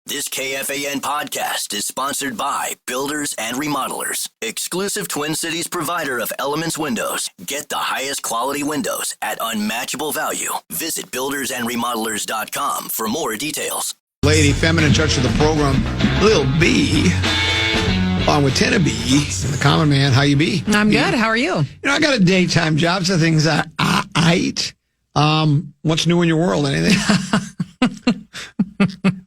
This KFAN podcast is sponsored by Builders and Remodelers, exclusive Twin Cities provider of Elements Windows. Get the highest quality windows at unmatchable value. Visit buildersandremodelers.com for more details. Lady, feminine touch of the program, Lil B, along with Tina B, and the common man. How you be? I'm good. How are you? You know, I got a daytime job, so things I eat. What's new in your world? Anything?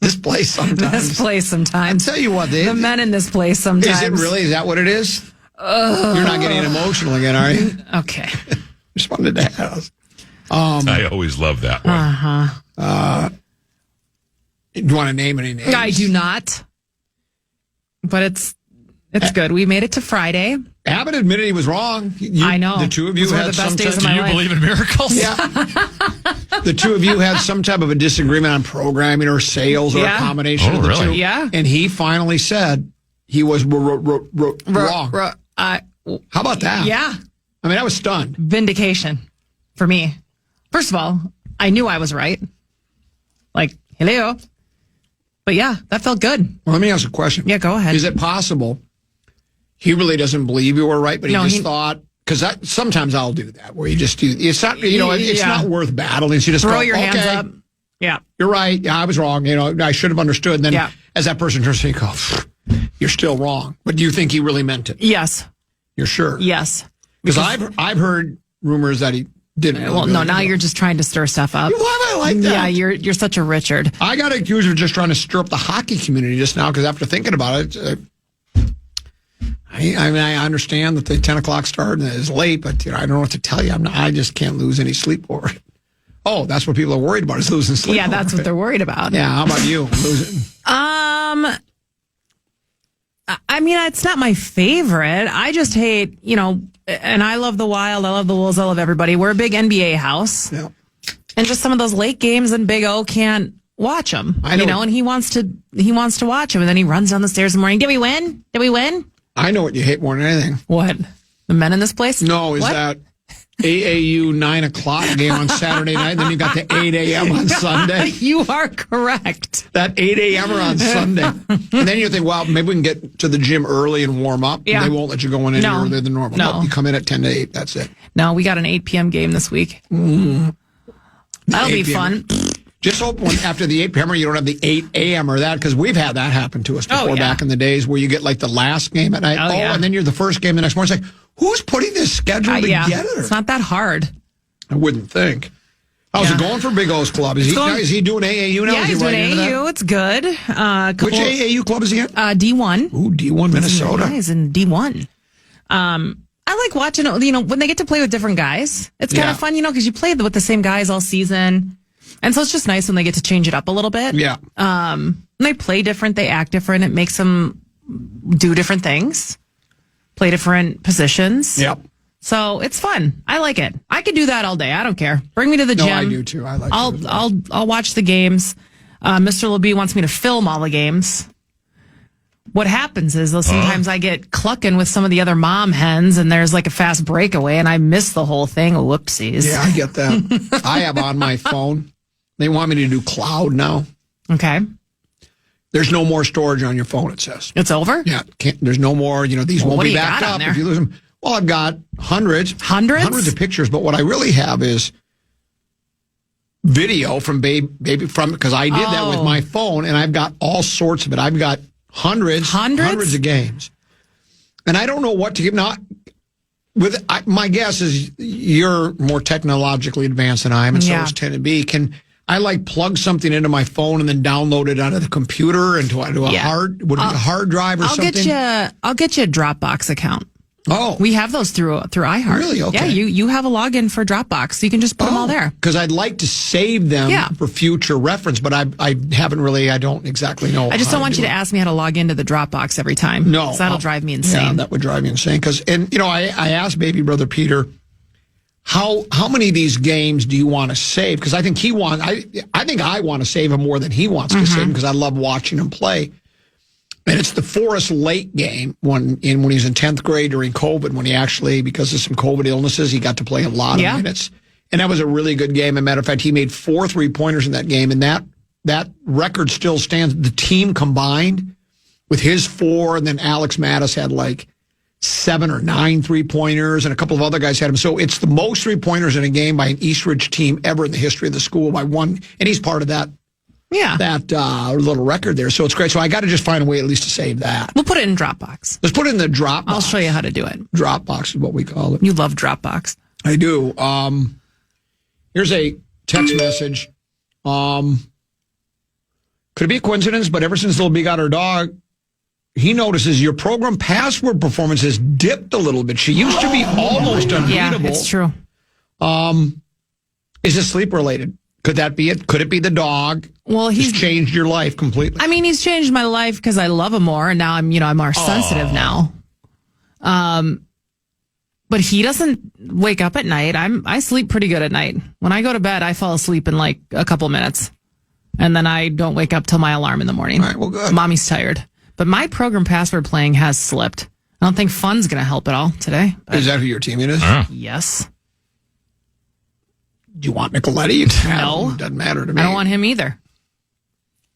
This place sometimes. I tell you what, the men in this place sometimes. Is it really? Is that what it is? You're not getting emotional again, are you? Okay. Just wanted to ask. I always love that one. Do you want to name any names? I do not. But it's good. We made it to Friday. Abbott admitted he was wrong. I know. The two of you had some type. Do you believe in miracles? Yeah. The two of you had some type of a disagreement on programming or sales or a combination of the two. Yeah. And he finally said he was wrong. How about that? Yeah. I mean, I was stunned. Vindication for me. First of all, I knew I was right. Like, hello. But yeah, that felt good. Well, let me ask a question. Yeah, go ahead. Is it possible he really doesn't believe you were right, but he thought, because sometimes I'll do that, where you just do, it's not, it's not worth battling. So you just throw your hands up. Yeah. You're right. Yeah, I was wrong. I should have understood. And then as that person turns to you, go, you're still wrong. But do you think he really meant it? Yes. You're sure? Yes. Because I've heard rumors that he didn't. Well, no, now you're just trying to stir stuff up. Why am I like that? Yeah, you're such a Richard. I got accused of just trying to stir up the hockey community just now, because after thinking about it, I mean, I understand that the 10 o'clock start is late, but I don't know what to tell you. I just can't lose any sleep over it. Oh, that's what people are worried about, is losing sleep. Yeah, that's what they're worried about. Yeah, how about you? Losing? I mean, it's not my favorite. I just hate, and I love the Wild, I love the Wolves, I love everybody. We're a big NBA house. Yeah. And just some of those late games, and Big O can't watch them. I know. And he wants to watch them, and then he runs down the stairs in the morning. Did we win? Did we win? I know what you hate more than anything. What? The men in this place? No, is that AAU 9 o'clock game on Saturday night, then you got the 8 a.m. on Sunday. You are correct. That 8 a.m. on Sunday. And then you think, well, maybe we can get to the gym early and warm up. Yeah. They won't let you go in any earlier than normal. No. You come in at 10 to 8. That's it. No, we got an 8 p.m. game this week. Mm-hmm. That'll be fun. Just hope after the 8 p.m. you don't have the 8 a.m. or that, because we've had that happen to us before back in the days where you get like the last game at night. And then you're the first game the next morning. It's like, who's putting this schedule together? It's not that hard. I wouldn't think. How's it going for Big O's club? Is he doing AAU now? Yeah, he's doing AAU. It's good. Which AAU club is he in? D1. Ooh, D1 Minnesota. He's in D1. I like watching, when they get to play with different guys. It's kind of fun, because you play with the same guys all season. And so it's just nice when they get to change it up a little bit. Yeah. They play different. They act different. It makes them do different things, play different positions. Yep. So it's fun. I like it. I could do that all day. I don't care. Bring me to the gym. No, I do too. I like. I'll watch the games. Mr. LeBee wants me to film all the games. What happens is, though, sometimes I get clucking with some of the other mom hens, and there's like a fast breakaway, and I miss the whole thing. Whoopsies. Yeah, I get that. I have on my phone. They want me to do cloud now. Okay. There's no more storage on your phone, it says. It's over? Yeah. There's no more, these won't be backed up if you lose them. Well, I've got hundreds of pictures, but what I really have is video from because I did that with my phone, and I've got all sorts of it. I've got hundreds of games. And I don't know what to give. My guess is you're more technologically advanced than I am, and so is 10 and B. Can I plug something into my phone and then download it onto the computer into a hard drive or something? I'll get you a Dropbox account. Oh, we have those through iHeart. Really? Okay. Yeah, you have a login for Dropbox, so you can just put them all there. Because I'd like to save them for future reference, but I haven't really. I don't exactly know. I just don't want you to ask me how to log into the Dropbox every time. No, that'll drive me insane. Yeah, that would drive me insane. I asked baby brother Peter, how many of these games do you want to save? Because I think I think I want to save him more than he wants to save him, because I love watching him play. And it's the Forest Lake game when he was in 10th grade during COVID, when he actually, because of some COVID illnesses, he got to play a lot of minutes. And that was a really good game. As a matter of fact, he made 4 3-pointers in that game, and that that record still stands. The team combined with his 4, and then Alex Mattis had like 7 or 9 3-pointers, and a couple of other guys had them. So it's the most 3-pointers in a game by an Eastridge team ever in the history of the school by one, and he's part of that. Yeah, that little record there. So it's great. So I got to just find a way at least to save that. We'll put it in Dropbox. Let's put it in the Dropbox. I'll show you how to do it. Dropbox is what we call it. You love Dropbox. I do. Here's a text message. Could it be a coincidence? But ever since Little B got her dog, he notices your program password performance has dipped a little bit. She used to be almost unbeatable. Yeah, it's true. Is it sleep related? Could that be it? Could it be the dog? Well, he's changed your life completely. I mean, he's changed my life because I love him more, and now I'm more sensitive now. But he doesn't wake up at night. I sleep pretty good at night. When I go to bed, I fall asleep in like a couple minutes, and then I don't wake up till my alarm in the morning. All right, well, good. Mommy's tired. But my program password playing has slipped. I don't think fun's going to help at all today. Is that who your teammate is? Yes. Do you want Nicoletti? No. Doesn't matter to me. I don't want him either.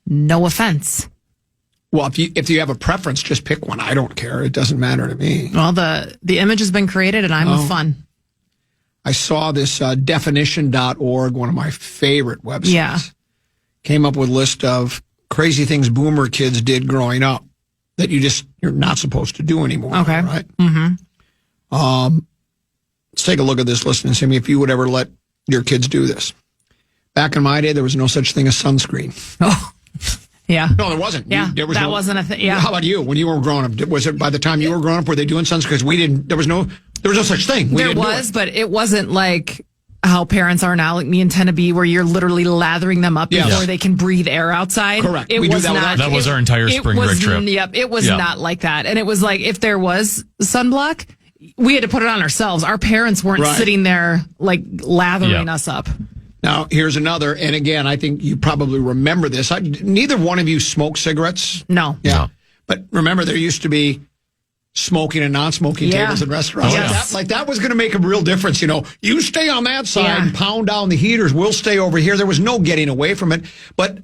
No offense. Well, if you have a preference, just pick one. I don't care. It doesn't matter to me. Well, the image has been created, and I'm with fun. I saw this definition.org, one of my favorite websites. Yeah. Came up with a list of crazy things boomer kids did growing up that you're not supposed to do anymore. Okay. Right? Mm-hmm. Let's take a look at this list and see if you would ever let your kids do this. Back in my day, there was no such thing as sunscreen. Oh, yeah. No, there wasn't. Yeah, that wasn't a thing. Yeah. How about you? When you were growing up, was it by the time you were growing up, were they doing sunscreen? Because we didn't. There was no such thing. There was, but it wasn't like how parents are now, like me and Tennessee, where you're literally lathering them up before they can breathe air outside. Correct. It We was do not. That was our entire spring break trip. Yep. It was not like that, and it was like if there was sunblock, we had to put it on ourselves. Our parents weren't sitting there like lathering us up. Now, here's another, and again, I think you probably remember this. Neither one of you smoked cigarettes. No. Yeah. No. But remember, there used to be smoking and non-smoking tables in restaurants. Yes. That was going to make a real difference. You stay on that side and pound down the heaters. We'll stay over here. There was no getting away from it. But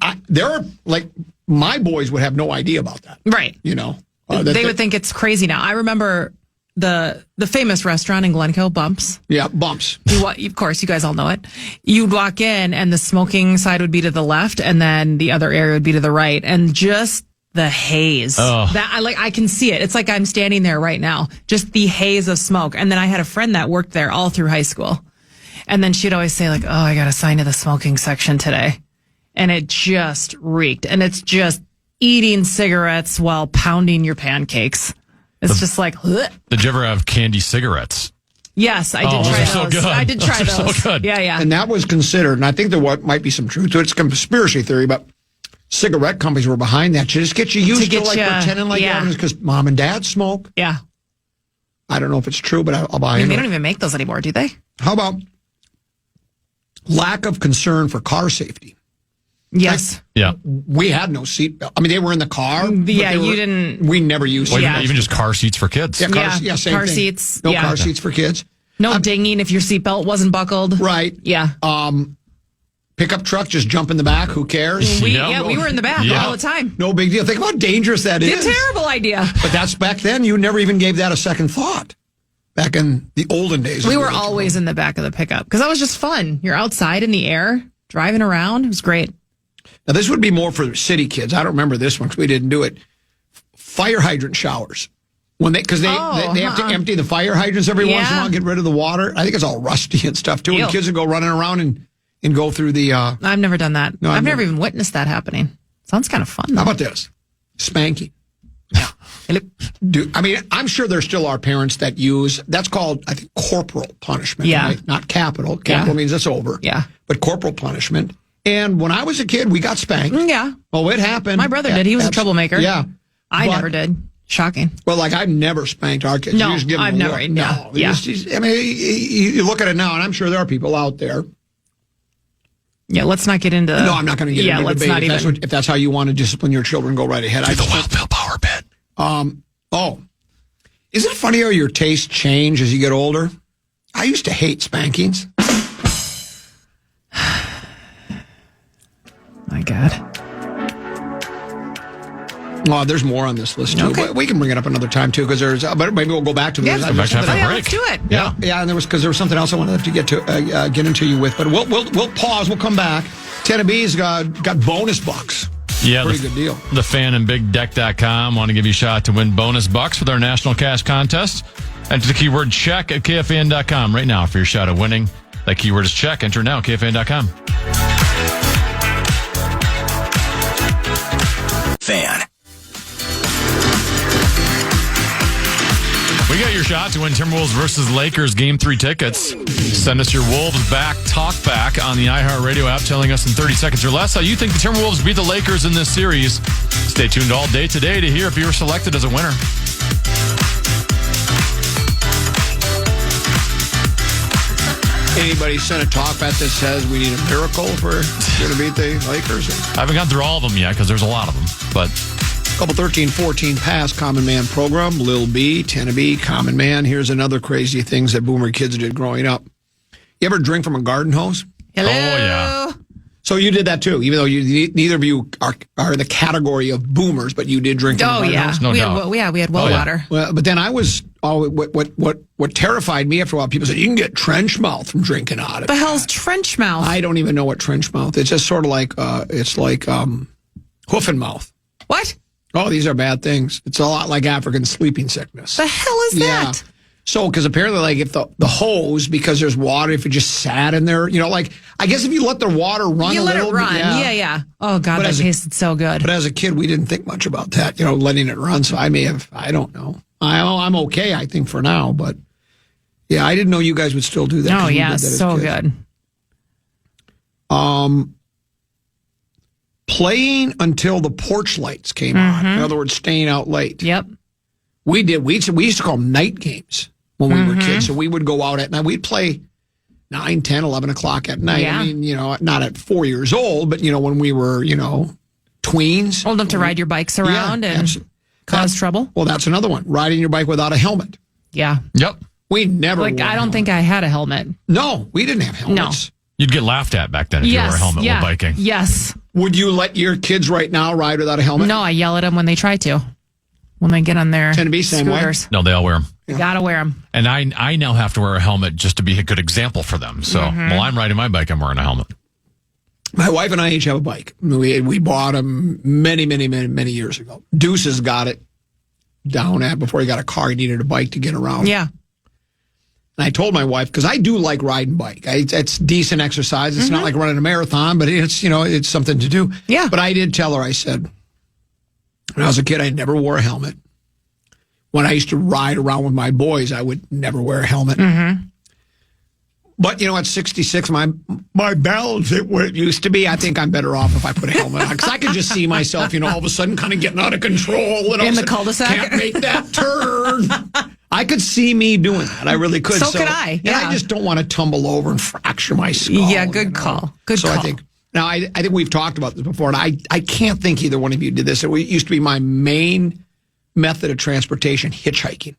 my boys would have no idea about that. Right. They would think it's crazy now. I remember the famous restaurant in Glencoe, Bumps. Yeah, Bumps. Of course, you guys all know it. You'd walk in, and the smoking side would be to the left, and then the other area would be to the right, and just the haze. That I can see it. It's like I'm standing there right now. Just the haze of smoke. And then I had a friend that worked there all through high school, and then she'd always say like, "Oh, I got assigned to the smoking section today," and it just reeked. And it's just eating cigarettes while pounding your pancakes. It's just like, ugh. Did you ever have candy cigarettes? Yes, I did try those. So good. I did try those. those. So good. Yeah. And that was considered, and I think there might be some truth to it. It's a conspiracy theory, but cigarette companies were behind that. Just get you used to pretending like that because mom and dad smoke. Yeah. I don't know if it's true, but I'll buy it. They don't even make those anymore, do they? How about lack of concern for car safety? Yes. Yeah. We had no seatbelt. I mean, they were in the car. Yeah, you didn't. We never used Well, seatbelts. even just car seats for kids. Same car thing. seats. No car seats for kids. No dinging if your seatbelt wasn't buckled. Right. Yeah. Pickup truck, just jump in the back. Who cares? We were in the back all the time. No big deal. Think how dangerous that is. It's a terrible idea. But that's back then. You never even gave that a second thought. Back in the olden days. We were always in the back of the pickup because that was just fun. You're outside in the air, driving around. It was great. Now, this would be more for city kids. I don't remember this one because we didn't do it. Fire hydrant showers. Because they have to empty the fire hydrants every once in a while and get rid of the water. I think it's all rusty and stuff, too. And kids would go running around and go through the... I've never done that. No, I've never even witnessed that happening. Sounds kind of fun, though. How about this? Spanking. Yeah. I'm sure there still are parents that use... That's called, I think, corporal punishment. Yeah. Right? Not capital. Capital means it's over. Yeah. But corporal punishment... And when I was a kid, we got spanked. Yeah. Oh, it happened. My brother did. He was a troublemaker. Yeah. I never did. Shocking. Well, I've never spanked our kids. No, You just give them I've a never. look. No. Yeah. You look at it now, and I'm sure there are people out there. Yeah, let's not get into... No, I'm not going to get into let's debate. not even... If that's how you want to discipline your children, go right ahead. Do the Wild Bill Power bit. Is it funny how your tastes change as you get older? I used to hate spankings. My God. Oh, there's more on this list, too. Okay. We can bring it up another time, too, because there's, but maybe we'll go back to this. Go back after a break. Let's do it. Yeah, and there was something else I wanted to get into you with, but we'll pause. We'll come back. Tennessee's got bonus bucks. Yeah, pretty good deal. The fan and BigDeck.com want to give you a shot to win bonus bucks with our national cash contest. Enter the keyword check at KFAN.com right now for your shot at winning. That keyword is check. Enter now, KFAN.com. Fan. We got your shot to win Timberwolves versus Lakers Game 3 tickets. Send us your Wolves back talk back on the iHeartRadio app, telling us in 30 seconds or less how you think the Timberwolves beat the Lakers in this series. Stay tuned all day today to hear if you were selected as a winner. Anybody sent a talk back that says we need a miracle for you to beat the Lakers? I haven't gone through all of them yet because there's a lot of them, but... Couple 13-14 pass Common Man program. Lil B, Tennessee, Common Man. Here's another crazy things that boomer kids did growing up. You ever drink from a garden hose? Hello. Oh, yeah. So you did that too, even though neither of you are in the category of boomers, but you did drink from a garden hose? No doubt. We had well water. Well, but then I was, what terrified me after a while, people said, you can get trench mouth from drinking out of it. The hell's trench mouth? I don't even know what trench mouth. It's just sort of like, hoof and mouth. What? Oh, these are bad things. It's a lot like African sleeping sickness. The hell is that? So, because apparently, like, if the hose, because there's water, if it just sat in there, like, I guess if you let the water run you a little. You let it run. Yeah. Oh, God, that tasted so good. But as a kid, we didn't think much about that, letting it run. So I don't know. I'm okay, I think, for now. But, yeah, I didn't know you guys would still do that. Oh, yeah, so good. Playing until the porch lights came on. In other words, staying out late. Yep. We did. We used to call them night games when we were kids. So we would go out at night. We'd play 9, 10, 11 o'clock at night. Yeah. I mean, not at 4 years old, but, when we were, tweens. Old enough to ride your bikes around and cause trouble. Well, that's another one. Riding your bike without a helmet. Yeah. Yep. We never I don't think I had a helmet. No, we didn't have helmets. No. You'd get laughed at back then if you wore a helmet while biking. Yes. Would you let your kids right now ride without a helmet? No, I yell at them when they try to. When they get on their scooters. No, they all wear them. You gotta wear them. And I now have to wear a helmet just to be a good example for them. So while I'm riding my bike, I'm wearing a helmet. My wife and I each have a bike. We bought them many, many, many, many years ago. Deuce has got it down at before he got a car. He needed a bike to get around. Yeah. And I told my wife, because I do like riding bike. It's decent exercise. It's not like running a marathon, but it's, it's something to do. Yeah. But I did tell her, I said, when I was a kid, I never wore a helmet. When I used to ride around with my boys, I would never wear a helmet. But, at 66, my balance, where it used to be, I think I'm better off if I put a helmet on. Because I could just see myself, all of a sudden kind of getting out of control. And in the cul-de-sac? Can't make that turn. I could see me doing that. I really could. So could I. Yeah. And I just don't want to tumble over and fracture my skull. Yeah, good call. Good call. I think, now, I think we've talked about this before, and I can't think either one of you did this. It used to be my main method of transportation, hitchhiking.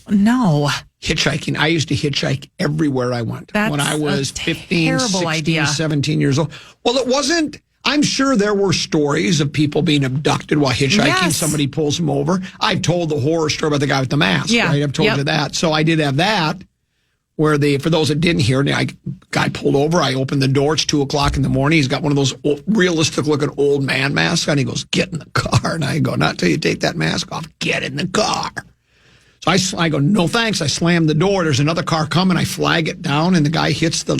No. Hitchhiking. I used to hitchhike everywhere I went. That's when I was 15, 16, idea. 17 years old. Well, it wasn't. I'm sure there were stories of people being abducted while hitchhiking. Yes. Somebody pulls them over. I've told the horror story about the guy with the mask, right? I've told you that. So I did have that, where for those that didn't hear, the guy pulled over. I opened the door. It's 2:00 in the morning. He's got one of those realistic-looking old man masks on. He goes, "Get in the car." And I go, "Not till you take that mask off. Get in the car." So I go, "No thanks." I slam the door. There's another car coming. I flag it down, and the guy hits the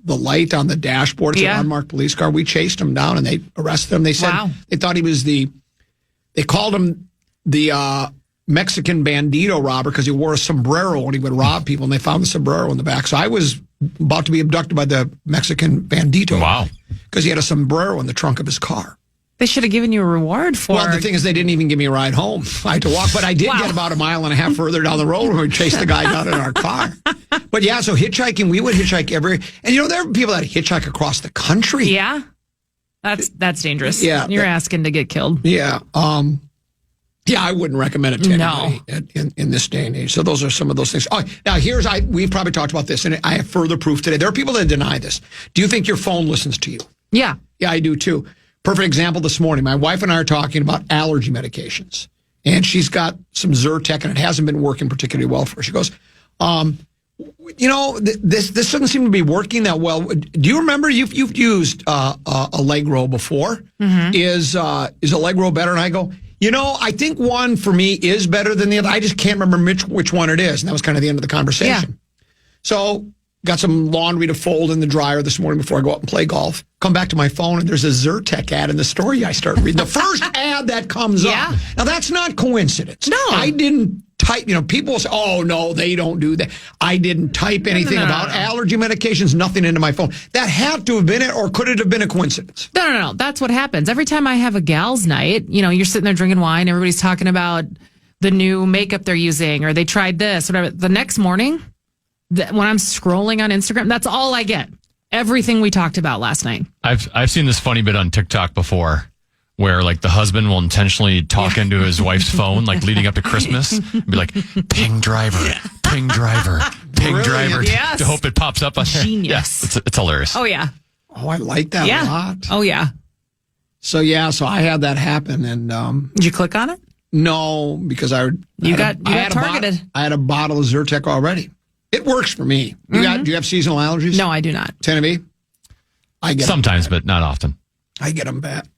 light on the dashboard. It's an unmarked police car. We chased him down, and they arrested him. They said they thought he was they called him the Mexican bandito robber because he wore a sombrero when he would rob people, and they found the sombrero in the back. So I was about to be abducted by the Mexican bandito. Wow. Because he had a sombrero in the trunk of his car. They should have given you a reward for it. Well, the thing is, they didn't even give me a ride home. I had to walk, but I did get about 1.5 miles further down the road when we chased the guy down in our car. But yeah, so hitchhiking, we would hitchhike and there are people that hitchhike across the country. Yeah. That's dangerous. Yeah. You're asking to get killed. Yeah. Yeah, I wouldn't recommend it to anybody in this day and age. So those are some of those things. Oh, now we've probably talked about this, and I have further proof today. There are people that deny this. Do you think your phone listens to you? Yeah. Yeah, I do too. Perfect example this morning. My wife and I are talking about allergy medications. And she's got some Zyrtec, and it hasn't been working particularly well for her. She goes, this doesn't seem to be working that well. Do you remember you've used Allegro before? Mm-hmm. Is Allegro better? And I go, I think one for me is better than the other. I just can't remember which one it is. And that was kind of the end of the conversation. Yeah. So got some laundry to fold in the dryer this morning before I go out and play golf. Come back to my phone, and there's a Zyrtec ad in the story. I start reading the first ad that comes up. Now, that's not coincidence. No. I didn't type, people say, oh, no, they don't do that. I didn't type anything about allergy medications, nothing into my phone. That had to have been it, or could it have been a coincidence? No. That's what happens. Every time I have a gal's night, you're sitting there drinking wine, everybody's talking about the new makeup they're using, or they tried this, whatever. The next morning, when I'm scrolling on Instagram, that's all I get. Everything we talked about last night. I've seen this funny bit on TikTok before, where like the husband will intentionally talk into his wife's phone, like leading up to Christmas, and be like, "Ping driver, ping driver, ping driver," to hope it pops up on there. Genius. Yeah, it's hilarious. Oh yeah. Oh, I like that a lot. Oh yeah. So I had that happen, and did you click on it? No, because I got targeted. I had a bottle of Zyrtec already. It works for me. Do you have seasonal allergies? No, I do not. Tenebee? I get sometimes, but not often. I get them bad.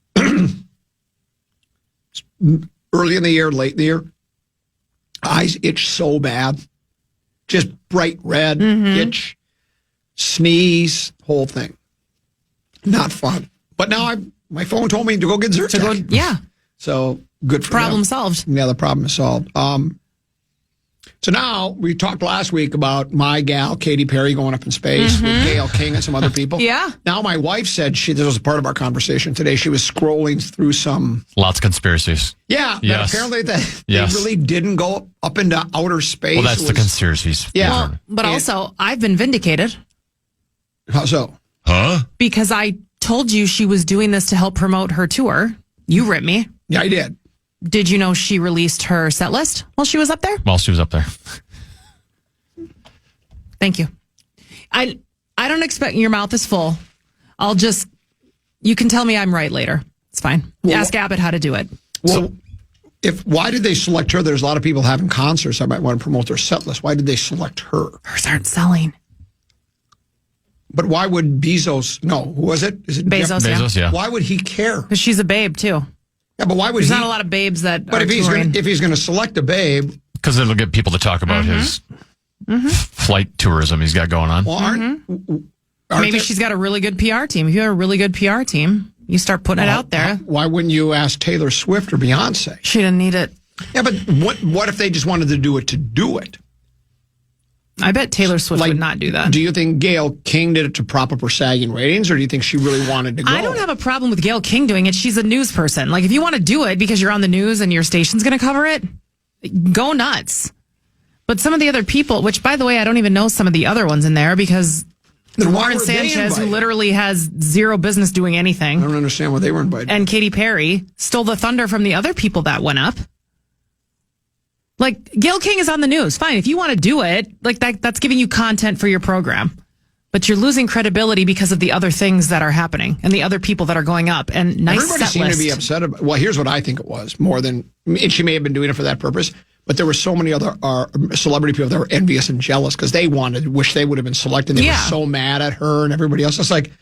Early in the year, late in the year, eyes itch so bad. Just bright red, itch, sneeze, whole thing. Not fun. But now my phone told me to go get Zyrtec. So good for problem them. Solved. Yeah, the problem is solved. So now, we talked last week about my gal, Katy Perry, going up in space with Gayle King and some other people. Yeah. Now, my wife said this was a part of our conversation today. She was scrolling through some... Lots of conspiracies. Yeah. Yes. Apparently they really didn't go up into outer space. Well, that's the conspiracies. Yeah. Well, but also, I've been vindicated. How so? Huh? Because I told you she was doing this to help promote her tour. You ripped me. Yeah, I did. Did you know she released her set list while she was up there? While she was up there. Thank you. I don't expect your mouth is full. You can tell me I'm right later. It's fine. Well, ask Abbott how to do it. Well, why did they select her? There's a lot of people having concerts. I might want to promote their set list. Why did they select her? Hers aren't selling. But why would Bezos? No, who was it? Is it Bezos? Bezos, yeah. Why would he care? Because she's a babe too. Yeah, but why would There's not a lot of babes that. But if he's going to select a babe, because it'll get people to talk about his flight tourism he's got going on. Well, aren't maybe she's got a really good PR team. If you have a really good PR team, you start putting it out there. Why wouldn't you ask Taylor Swift or Beyonce? She didn't need it. Yeah, but what if they just wanted to do it to do it? I bet Taylor Swift would not do that. Do you think Gayle King did it to prop up her sagging ratings, or do you think she really wanted to go? I don't have a problem with Gayle King doing it. She's a news person. Like, if you want to do it because you're on the news and your station's going to cover it, go nuts. But some of the other people, which, by the way, I don't even know some of the other ones in there because Lauren Sanchez, who literally has zero business doing anything. I don't understand why they were invited. And Katy Perry stole the thunder from the other people that went up. Like, Gayle King is on the news. Fine. If you want to do it, like that's giving you content for your program. But you're losing credibility because of the other things that are happening and the other people that are going up. And everybody seemed to be upset about. Well, here's what I think it was more than. And she may have been doing it for that purpose, but there were so many other celebrity people that were envious and jealous because they wish they would have been selected. They were so mad at her and everybody else. It's like,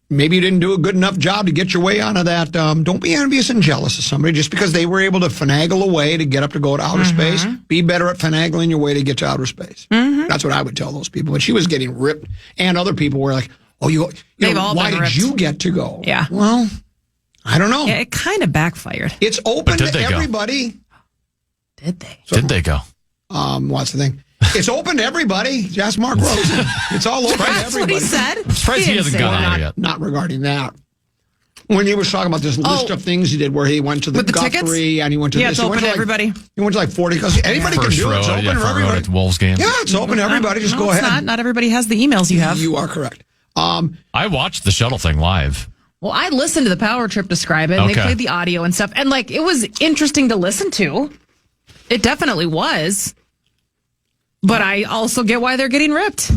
maybe you didn't do a good enough job to get your way out of that. Don't be envious and jealous of somebody just because they were able to finagle a way to get up to go to outer space. Be better at finagling your way to get to outer space. That's what I would tell those people. But she was getting ripped, and other people were like, "Oh, why did you get to go?" Yeah. Well, I don't know. Yeah, it kind of backfired. It's open to everybody. Did they? Did they go? What's the thing? It's open to everybody. Just Mark Rosen. It's all open to everybody. That's what he said. I'm surprised he hasn't gone there yet. Not regarding that. When he was talking about this list of things he did, where he went to the Guthrie and he went to it's open to everybody. He went to like 40 because anybody can do it. It's open to everybody. At Wolves game. Yeah, it's open to everybody. Just go ahead. Not everybody has the emails you have. You are correct. I watched the shuttle thing live. Well, I listened to the Power Trip describe it, and they played the audio and stuff, and like it was interesting to listen to. It definitely was. But I also get why they're getting ripped.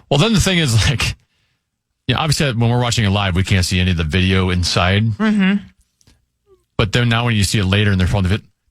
Well, then the thing is, like, Yeah, obviously, when we're watching it live, we can't see any of the video inside. Mm-hmm. But then now when you see it later in their phone,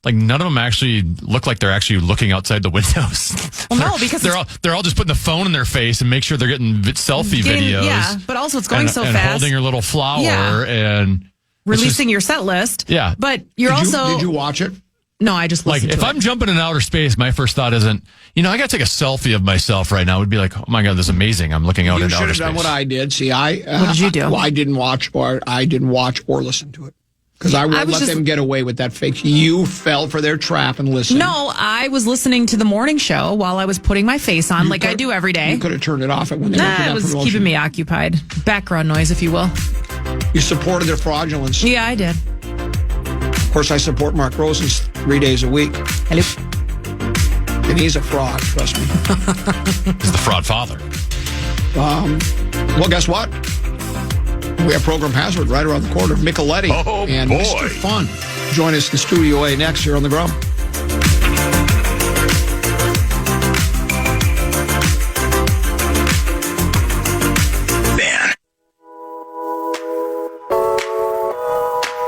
like none of them actually look like they're actually looking outside the windows. Well, no, because they're all just putting the phone in their face and make sure they're getting selfie videos. Yeah, but also it's going so and fast. Holding your little flower and releasing your set list. Yeah. But did you watch it? No, I just listened to it. If I'm jumping in outer space, my first thought isn't, I got to take a selfie of myself right now. It would be like, oh my God, this is amazing. I'm looking out into outer space. You should have done what I did. See, what did you do? Well, I didn't watch or listen to it. Because I would let them get away with that fake. You fell for their trap and listened. No, I was listening to the morning show while I was putting my face on, I do every day. You could have turned it off when they went to that it was promotion. keeping me occupied. Background noise, if you will. You supported their fraudulence. Yeah, I did. Of course, I support Mark Rosen's 3 days a week. Hello. And he's a fraud, trust me. He's the fraud father. Well, guess what? We have program password right around the corner. Micheletti and boy. Mr. Fun. Join us in Studio A next here on the Ground.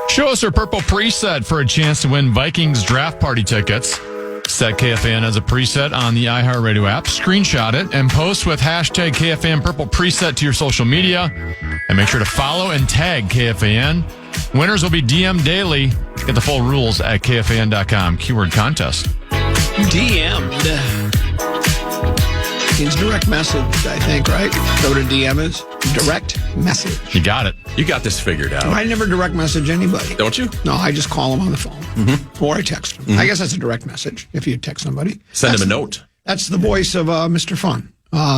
Show us your purple preset for a chance to win Vikings draft party tickets. Set KFAN as a preset on the iHeartRadio app. Screenshot it and post with hashtag KFAN purple preset to your social media. And make sure to follow and tag KFAN. Winners will be DM'd daily. Get the full rules at KFAN.com. Keyword contest. DM'd. Means direct message, I think, right? Go to DM is direct message. You got it. You got this figured out. I never direct message anybody. Don't you? No, I just call them on the phone. Or I text them. I guess that's a direct message if you text somebody. Send them a note. That's the voice of Mr. Fun.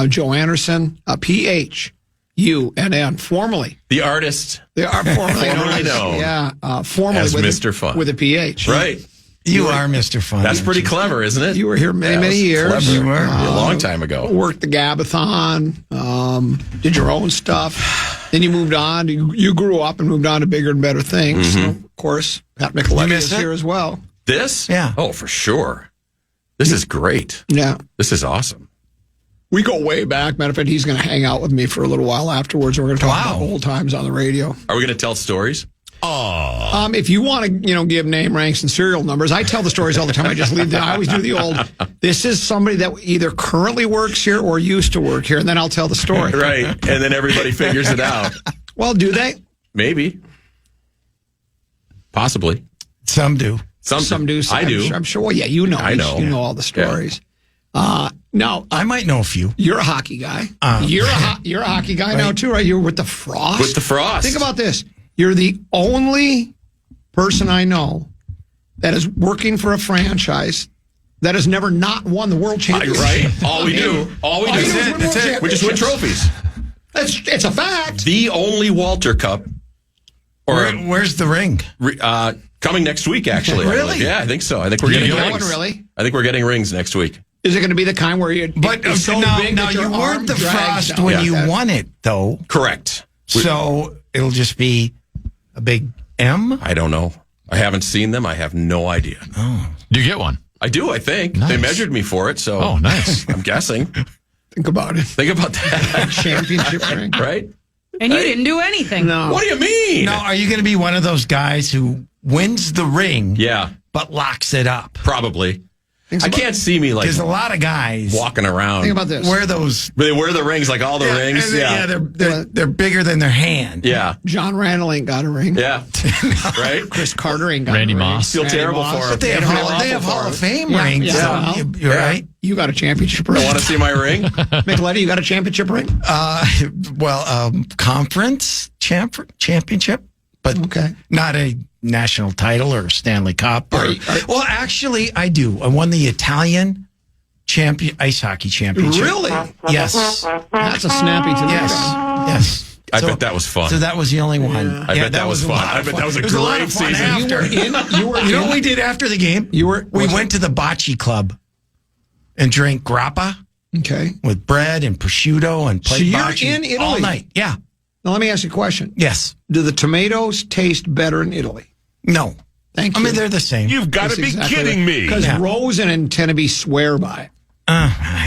Joe Anderson, PHUNN, formerly. The artist. They are formerly known. Yeah, formerly as with Mr. Fun. With a PH. Right. You are Mr. Fun. That's pretty clever, isn't it? You were here many years. Clever. You were. A long time ago. Worked the Gabathon, did your own stuff. Then you moved on. You grew up and moved on to bigger and better things. So, of course, Pat Micheletti is here as well. This? Yeah. Oh, for sure. This is great. Yeah. This is awesome. We go way back. Matter of fact, he's going to hang out with me for a little while afterwards. We're going to talk about old times on the radio. Are we going to tell stories? If you want to, give name, ranks, and serial numbers, I tell the stories all the time. I just leave I always do the old. This is somebody that either currently works here or used to work here, and then I'll tell the story. Right, and then everybody figures it out. Well, do they? Maybe, possibly. Some do. Some do. I do. I'm sure. Well, yeah, you know. I know. You know all the stories. No, I might know a few. you're a hockey guy. You're a hockey guy now too, right? You're with the Frost. With the Frost. Think about this. You're the only person I know that is working for a franchise that has never not won the world championship. Right? All we do. That's it. We just win trophies. It's a fact. The only Walter Cup. Where's the ring? Coming next week, actually. Really? Yeah, I think so. I think we're getting get rings. one, really? I think we're getting rings next week. Is it going to be the kind where you? But it's so big now that your you arm weren't the drags Frost down? when you won it, though. Correct. So it'll just be a big M? I don't know. I haven't seen them. I have no idea. Do you get one? I do, I think. Nice. They measured me for it, so. Oh, nice. I'm guessing. Think about it. Think about that. Championship ring, Right? And you didn't do anything. No. What do you mean? Now, are you going to be one of those guys who wins the ring, Yeah, but locks it up? probably. I can't see me like Because a lot of guys walking around. Think about this. wear those. They wear the rings like all the rings. Yeah, they're bigger than their hand. Yeah. John Randall ain't got a ring. Yeah. Right? Chris Carter ain't got Randy a ring. Moss. Feel Randy terrible Moss. for him. But they have Hall of Fame rings. yeah, so well, you're right. You got a championship ring. I want to see my ring. Micheletti, you got a championship ring? Conference championship, but Okay. not a national title or Stanley Cup. Well, actually, I do. I won the Italian ice hockey championship. Really? Yes. That's a snappy to the Yes. gun. Yes. I bet that was fun. So that was the only one. I bet that was a fun. lot I of bet fun. that was a It was a lot great of fun season. after. You were You know what we did after the game? We went to the bocce club and drank grappa Okay. with bread and prosciutto and played you're bocce in Italy? all night. Yeah. Now, let me ask you a question. Yes. Do the tomatoes taste better in Italy? No. Thank I you. mean, they're the same. You've got to be kidding me. Because Rosen and Teneby swear by it.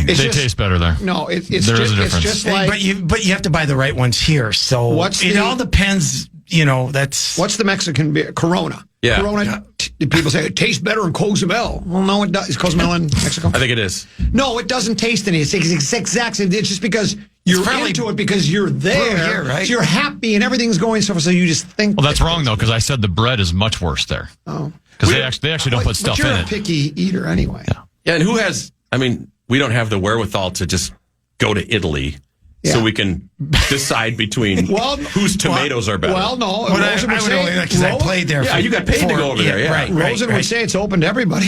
It's They taste better there. No, it's There is just, a difference. It's just like but you have to buy the right ones here. So it all depends. That's what's the Mexican beer? Corona. Yeah. Corona. People say it tastes better in Cozumel. Well, no, it does. Is Cozumel in Mexico? I think it is. No, it doesn't taste any. It's exact same. It's just because you're into it because you're there, here, right? So you're happy and everything's going so you just think. Well, that's wrong though, because I said the bread is much worse there. Oh, because they actually don't put stuff but you're in a it. picky eater anyway. Yeah, and who has? I mean, we don't have the wherewithal to just go to Italy. Yeah. So we can decide between whose tomatoes are better. Well, no. But I would only because I played there. Yeah, you got paid to go over there. Yeah, right. Rosen would say it's open to everybody.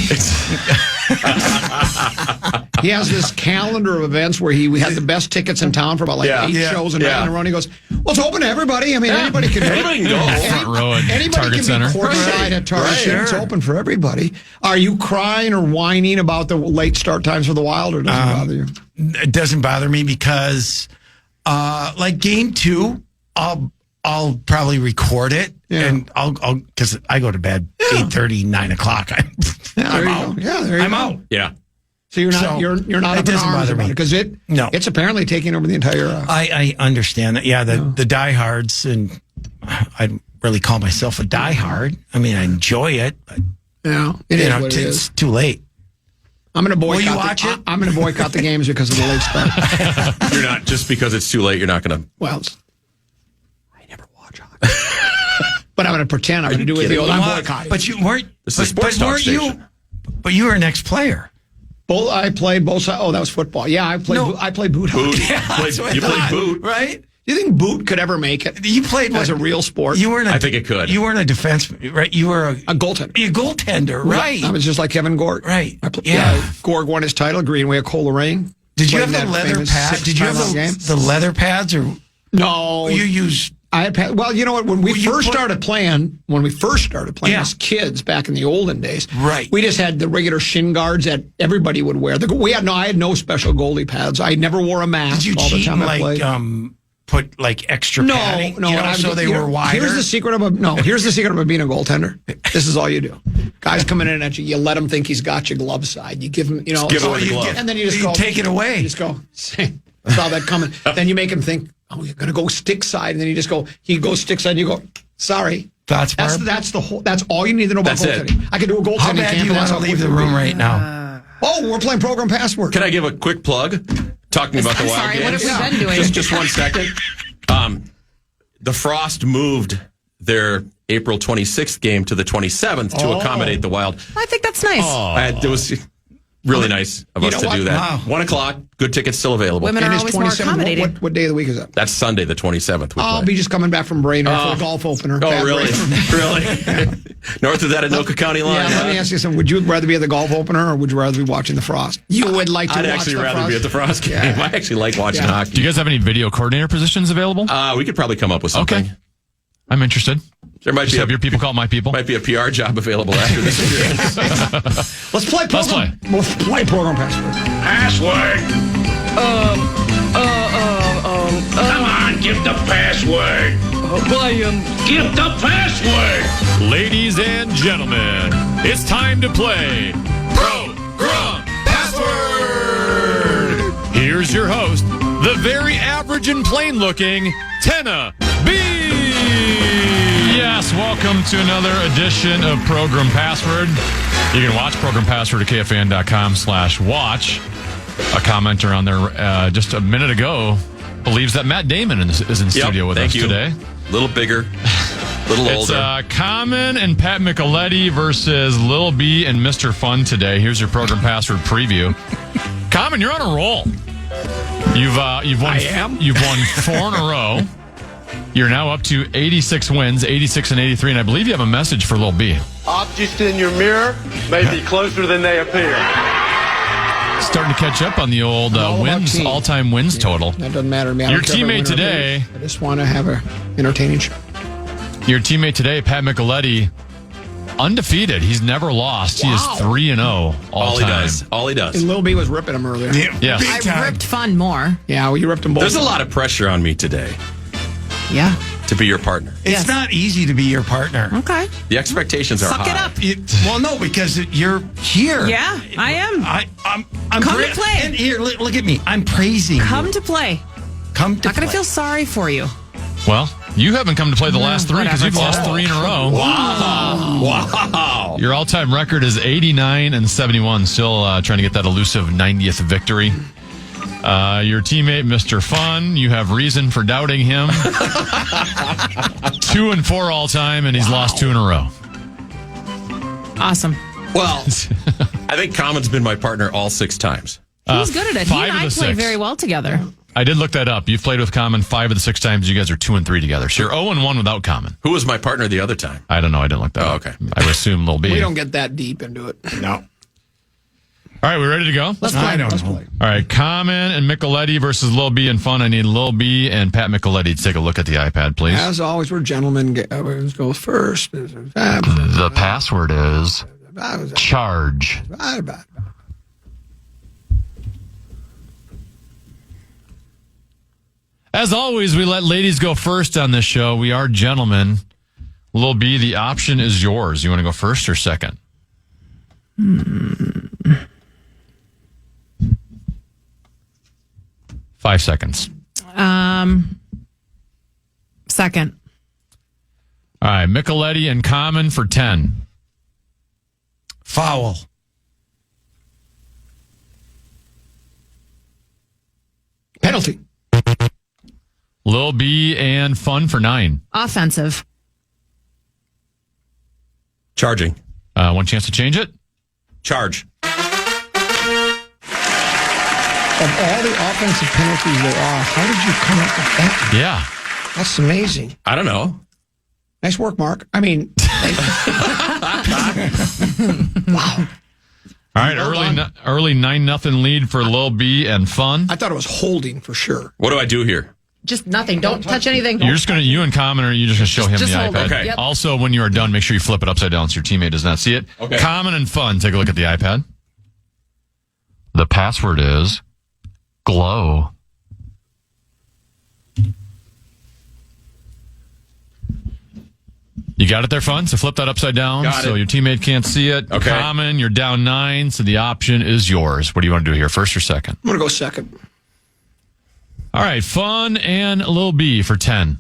He has this calendar of events where we had the best tickets in town for about 8 shows in a row. And he goes, well, it's open to everybody. I mean, anybody can go. Front row at anybody Target can Center. be courtside at Target Center. It's Sure. open for everybody. Are you crying or whining about the late start times for the Wild, or doesn't it bother you? It doesn't bother me because, like game 2, I'll probably record it and I'll because I go to bed 8:30, 9 o'clock. I'm out. Yeah, there you I'm go. out. Yeah. So you're not So, you're not it up in doesn't arms bother about me. it because it's apparently taking over the entire. I understand that. Yeah, the diehards, and I'd really call myself a diehard. I mean, I enjoy it, but it is what it is. it's too late. I'm going to boycott. Will you watch it? I'm going to boycott the games because of the late start. You're not, just because it's too late, you're not going to. Well, I never watch hockey, but I'm going to pretend I'm going to do it the old. I'm boycotting. But you weren't. This is a sports talk station. But you were an ex-player. I played both sides. Oh, that was football. Yeah, I played. I played boot hockey. You played boot, right? Do you think boot could ever make it? You played as a real sport. You weren't. I think it could. You weren't a defenseman, right? You were a goaltender. A goaltender, right? I was just like Kevin Gorg. Right. Gorg won his title. Greenway at Coleraine. Did you have the leather pads? Did you have the leather pads or no? You used. I had pads. Well, you know what? When we first started playing as kids back in the olden days, right? We just had the regular shin guards that everybody would wear. I had no special goalie pads. I never wore a mask. Did you all the cheat time and I played. Put like extra padding? No, so they were wider? Here's the secret of being a goaltender. This is all you do. Guys coming in at you, you let him think he's got your glove side. You give him, give away the glove. and then you just take it away. You just go, saw that coming. Then you make him think, oh, you're going to go stick side, and then he goes stick side, and you go, sorry. That's all you need to know about goaltending. I could do a goaltending. How bad do you want to leave the room right now? We're playing Program Password. Can I give a quick plug? Talking about the Wild games. What have we been doing? Just 1 second. The Frost moved their April 26th game to the 27th to accommodate the Wild. I think that's nice. It was really nice of us to do that. Wow. 1 o'clock, good tickets still available. Women are always more accommodating. What day of the week is that? That's Sunday, the 27th. I'll be just coming back from Brainerd for the golf opener. Oh, really? Really? North of that Anoka County line. Yeah, let me ask you something. Would you rather be at the golf opener or would you rather be watching the Frost? You would like to I'd watch actually the rather Frost? be at the Frost game. Yeah. I actually like watching hockey. Do you guys have any video coordinator positions available? We could probably come up with something. Okay. I'm interested. There might Just have your people call my people. Might be a PR job available after this experience. Let's play program. Let's play Program Password. Password. Come on, give the password. Give the password. Ladies and gentlemen, it's time to play Program Password. Here's your host, the very average and plain looking Tenna B. Yes, welcome to another edition of Program Password. You can watch Program Password at KFAN.com/watch. A commenter on there just a minute ago believes that Matt Damon is in studio with us today. A little bigger, a little older. It's Common and Pat Micheletti versus Lil B and Mr. Fun today. Here's your Program Password preview. Common, you're on a roll. You've won. I am? You've won 4 in a row. You're now up to 86 wins, 86 and 83, and I believe you have a message for Lil B. Objects in your mirror may be closer than they appear. Starting to catch up on the old wins, all-time wins total. That doesn't matter to me. Your teammate today. I just want to have an entertaining show. Your teammate today, Pat Micheletti, undefeated. He's never lost. He is 3-0 all time. All he does. And Lil B was ripping him earlier. Yeah. I ripped Fun more. Yeah, well, you ripped them both. There's a lot of pressure on me today. Yeah. to be your partner. It's not easy to be your partner. Okay. The expectations are Suck high. it up. Well, no, because you're here. Yeah, I am. I'm Come to play. And here, look at me. I'm praising Come you. to play. Come to Not going to play. feel sorry for you. Well, you haven't come to play the last three because you've whatever. lost 3 in a row. Wow. Your all-time record is 89-71. Still trying to get that elusive 90th victory. Your teammate, Mr. Fun, you have reason for doubting him. 2-4 all-time, and he's lost 2 in a row. Awesome. Well, I think Common's been my partner all 6 times. He's good at it. He 5 and of I the play 6. very well together. I did look that up. You've played with Common 5 of the 6 times. You guys are 2-3 together. So you're 0-1 without Common. Who was my partner the other time? I don't know. I didn't look that up. Okay. I would assume Lil B. We don't get that deep into it. No. All right, we ready to go? Let's play. I don't Let's know. play. All right, Common and Micheletti versus Lil B and Fun. I need Lil B and Pat Micheletti to take a look at the iPad, please. As always, we're gentlemen. Go first. The password is charge. As always, we let ladies go first on this show. We are gentlemen. Lil B, the option is yours. You want to go first or second? 5 seconds. Second. All right, Micheletti and Common for 10. Foul. Penalty. Lil B and Fun for 9. Offensive. Charging. One chance to change it? Charge. Of all the offensive penalties there are, how did you come up with that? Yeah. That's amazing. I don't know. Nice work, Mark. I mean, wow. All right, early 9-0 lead for Lil B and Fun. I thought it was holding for sure. What do I do here? Just nothing. Don't touch anything. You're just you and Common, are you just going to show him just the hold iPad? it. Okay. Yep. Also, when you are done, make sure you flip it upside down so your teammate does not see it. Okay. Common and Fun, take a look at the iPad. The password is glow. You got it there, Fun? So flip that upside down Got so it. your teammate can't see it. Okay. Common, you're down 9, so the option is yours. What do you want to do here, first or second? I'm going to go second. All right, Fun and Lil B for 10.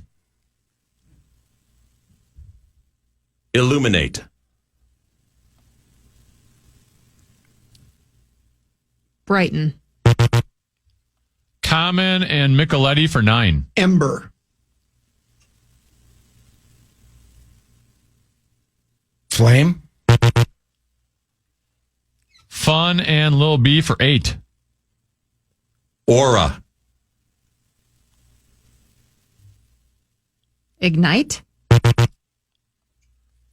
Illuminate. Brighton. Common and Micheletti for 9. Ember. Flame. Fun and Lil B for 8. Aura. Ignite.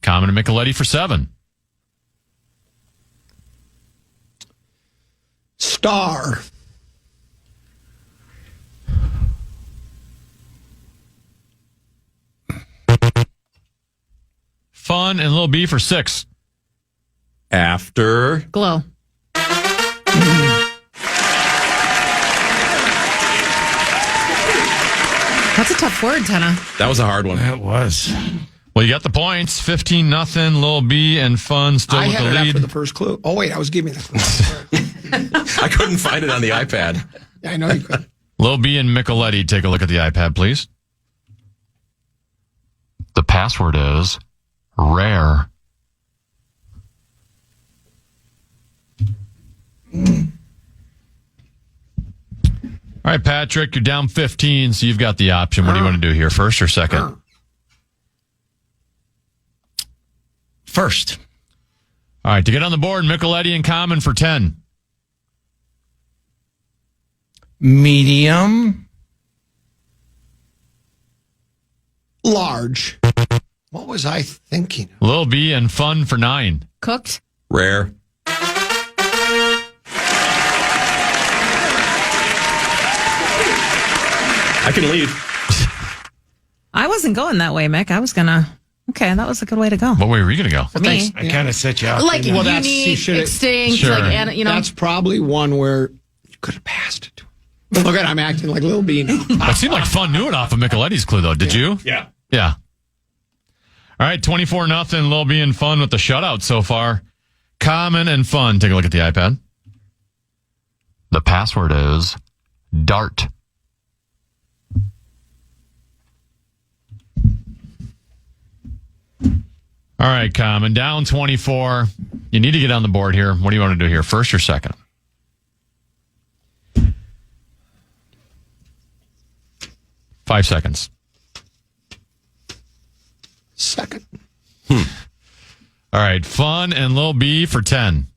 Common and Micheletti for 7. Star. Fun and Lil B for 6. After. Glow. That's a tough word, Tenna. That was a hard one. That was. Well, you got the points. 15-0. Lil B and Fun still I with had the it lead. after the first clue. Oh, wait, I was giving the clue. I couldn't find it on the iPad. Yeah, I know you could. Lil B and Micheletti, take a look at the iPad, please. The password is rare. All right, Patrick, you're down 15, so you've got the option. What do you want to do here, first or second? First. All right, to get on the board, Micheletti and Common for 10. Medium. Large. What was I thinking? Lil B and Fun for 9. Cooked. Rare. I can leave. I wasn't going that way, Mick. I was going to. Okay, that was a good way to go. What way were you going to go? For me. I kind of set you up. Like didn't I? Well, that's- you unique, should've- extinct, Sure. like, and, you know. That's probably one where you could have passed it to him. Look at I'm acting like Lil B now. It seemed like Fun knew it off of Micheletti's clue, though. Did you? Yeah. Yeah. All right, 24-0. Lil B and Fun with the shutout so far. Common and Fun. Take a look at the iPad. The password is DART. All right, Common. Down 24. You need to get on the board here. What do you want to do here? First or second? Five seconds. Second. All right, Fun and Lil B for 10.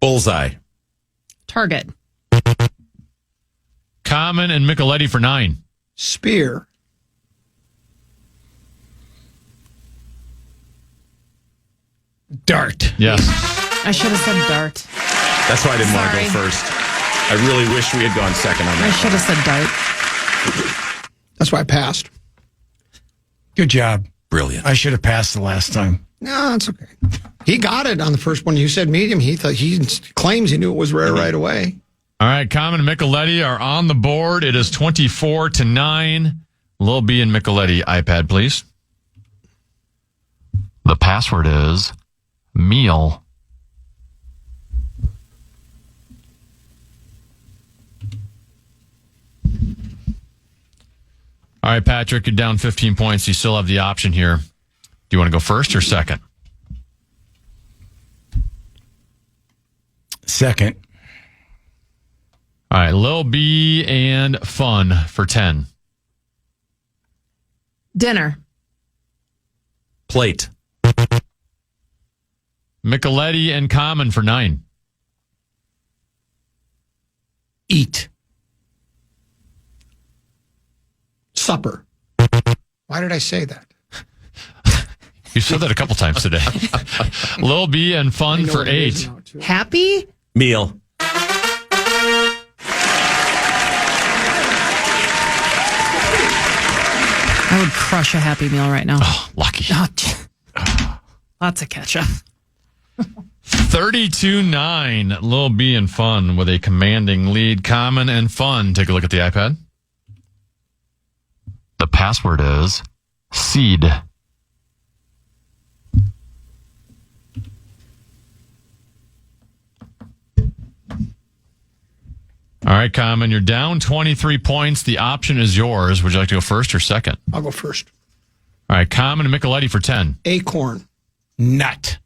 Bullseye. Target. Common and Micheletti for 9. Spear. Dart. Yes. I should have said dart. That's why I didn't want to Sorry. go first. I really wish we had gone second on I that. should have said dart. That's why I passed. Good job. Brilliant. I should have passed the last time. No, it's okay. He got it on the first one. You said medium. He claims he knew it was rare right away. All right, Common and Micheletti are on the board. It is 24-9. Lil B and Micheletti, iPad, please. The password is meal. All right, Patrick, you're down 15 points. You still have the option here. Do you want to go first or second? Second. All right, Lil B and Fun for 10. Dinner. Plate. Micheletti and Common for 9. Eat. Supper. Why did I say that? You said that a couple times today. Lil B and Fun for 8. Happy? Meal. I would crush a Happy Meal right now. Oh, lucky. Lots of ketchup. 32-9. Lil B and Fun with a commanding lead. Common and Fun. Take a look at the iPad. The password is seed. All right, Common, you're down 23 points. The option is yours. Would you like to go first or second? I'll go first. All right, Common and Micheletti for 10. Acorn. Nut.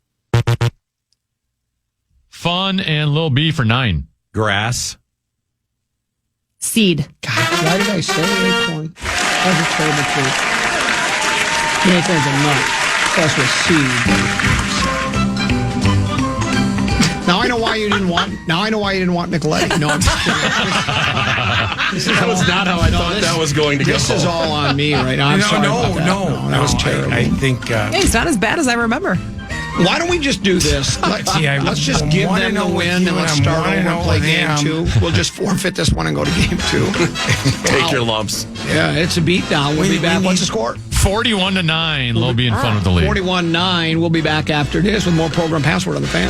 Fun and Lil B for 9. Grass. Seed. God, why did I say acorn? That was a terrible truth. The acorn's a nut. That's with seed. Now I know why you didn't want. Now I know why you didn't want Micheletti. No, I'm just kidding. That was not how I thought that was going to go. This is all on me right now. I'm sorry about that. No, that was terrible. I think. Hey, it's not as bad as I remember. Why don't we just do this? Let's just give them the win and let's start over and play game 2. We'll just forfeit this one and go to game 2. Take your lumps. Yeah, it's a beatdown. We'll be back. What's the score? 41-9. Lil B and Fun with the lead. 41-9. We'll be back after this with more Program Password on the Fan.